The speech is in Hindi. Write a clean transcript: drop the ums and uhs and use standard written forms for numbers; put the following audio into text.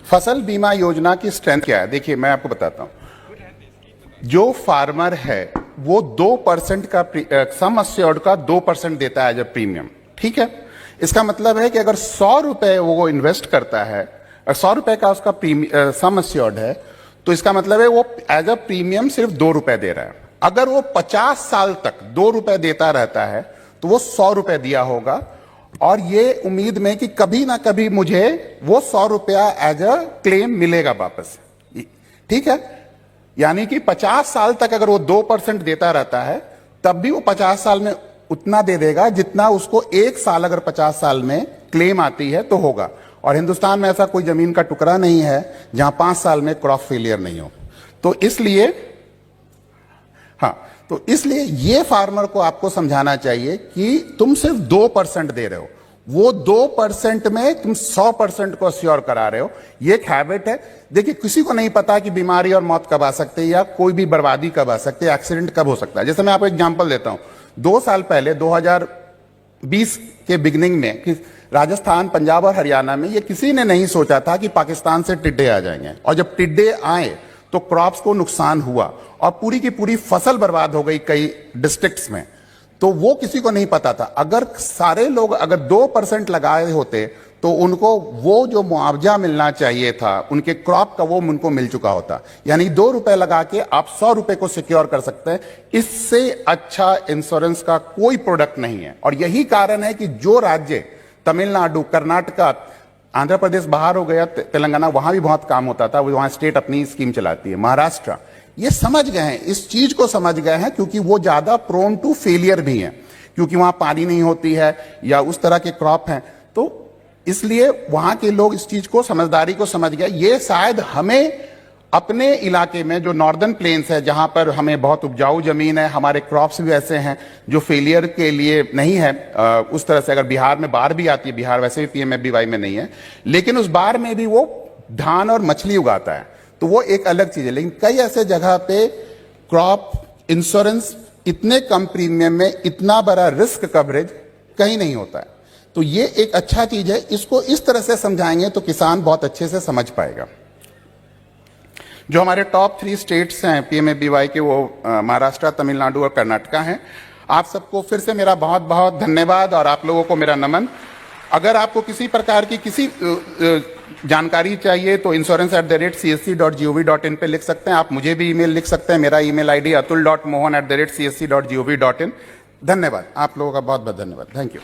फसल बीमा योजना की स्ट्रेंथ क्या है? देखिए मैं आपको बताता हूं। जो फार्मर है वो 2% का सम अश्योर्ड का 2% देता है एज अ प्रीमियम। ठीक है, इसका मतलब है कि अगर 100 रुपए वो इन्वेस्ट करता है और 100 रुपए का उसका सम अश्योर्ड है, तो इसका मतलब है वो एज अ प्रीमियम सिर्फ 2 रुपए दे रहा है। अगर वो 50 साल तक 2 रुपए देता रहता है तो वो 100 रुपए दिया होगा, और ये उम्मीद में कि कभी ना कभी मुझे वो 100 रुपया एज अ क्लेम मिलेगा वापस। ठीक है, यानी कि 50 साल तक अगर वो 2% देता रहता है तब भी वो 50 साल में उतना दे देगा जितना उसको एक साल अगर 50 साल में क्लेम आती है तो होगा। और हिंदुस्तान में ऐसा कोई जमीन का टुकड़ा नहीं है जहां 5 साल में क्रॉप फेलियर नहीं हो। तो इसलिए ये फार्मर को आपको समझाना चाहिए कि तुम सिर्फ 2% दे रहे हो, वो 2% में तुम 100% को अश्योर करा रहे हो। ये एक हैबिट है। देखिए, किसी को नहीं पता कि बीमारी और मौत कब आ सकती है या कोई भी बर्बादी कब आ सकती है, एक्सीडेंट कब हो सकता है। जैसे मैं आपको एग्जांपल देता हूं, 2 साल पहले 2020 के बिगिनिंग में कि राजस्थान, पंजाब और हरियाणा में ये किसी ने नहीं सोचा था कि पाकिस्तान से टिड्डे आ जाएंगे, और जब टिड्डे आए तो क्रॉप्स को नुकसान हुआ और पूरी की पूरी फसल बर्बाद हो गई कई डिस्ट्रिक्ट्स में। तो वो किसी को नहीं पता था। अगर सारे लोग अगर 2% लगाए होते तो उनको वो जो मुआवजा मिलना चाहिए था उनके क्रॉप का, वो उनको मिल चुका होता। यानी 2 रुपए लगा के आप 100 रुपए को सिक्योर कर सकते हैं। इससे अच्छा इंश्योरेंस का कोई प्रोडक्ट नहीं है। और यही कारण है कि जो राज्य तमिलनाडु, कर्नाटका, आंध्र प्रदेश बाहर हो गया, तेलंगाना, वहां भी बहुत काम होता था, वहां स्टेट अपनी स्कीम चलाती है, महाराष्ट्र, ये समझ गए हैं, इस चीज को समझ गए हैं, क्योंकि वो ज्यादा प्रोन टू फेलियर भी हैं, क्योंकि वहां पानी नहीं होती है या उस तरह के क्रॉप हैं। तो इसलिए वहां के लोग इस चीज को, समझदारी को समझ गए। ये शायद हमें अपने इलाके में जो नॉर्दर्न प्लेन्स है, जहां पर हमें बहुत उपजाऊ जमीन है, हमारे क्रॉप्स भी ऐसे हैं जो फेलियर के लिए नहीं है उस तरह से। अगर बिहार में बाढ़ भी आती है, बिहार वैसे भी पीएमएफबीवाई में नहीं है, लेकिन उस बाढ़ में भी वो धान और मछली उगाता है, तो वो एक अलग चीज है। लेकिन कई ऐसे जगह पे क्रॉप इंश्योरेंस इतने कम प्रीमियम में इतना बड़ा रिस्क कवरेज कहीं नहीं होता है। तो ये एक अच्छा चीज है। इसको इस तरह से समझाएंगे तो किसान बहुत अच्छे से समझ पाएगा। जो हमारे टॉप 3 स्टेट्स हैं पीएमएफबीवाई के, वो महाराष्ट्र, तमिलनाडु और कर्नाटका हैं। आप सबको फिर से मेरा बहुत बहुत धन्यवाद और आप लोगों को मेरा नमन। अगर आपको किसी प्रकार की किसी जानकारी चाहिए तो insurance@csc.gov.in पे लिख सकते हैं। आप मुझे भी ईमेल लिख सकते हैं। मेरा ईमेल आईडी atul.mohan@csc.gov.in। धन्यवाद, आप लोगों का बहुत बहुत धन्यवाद। Thank you.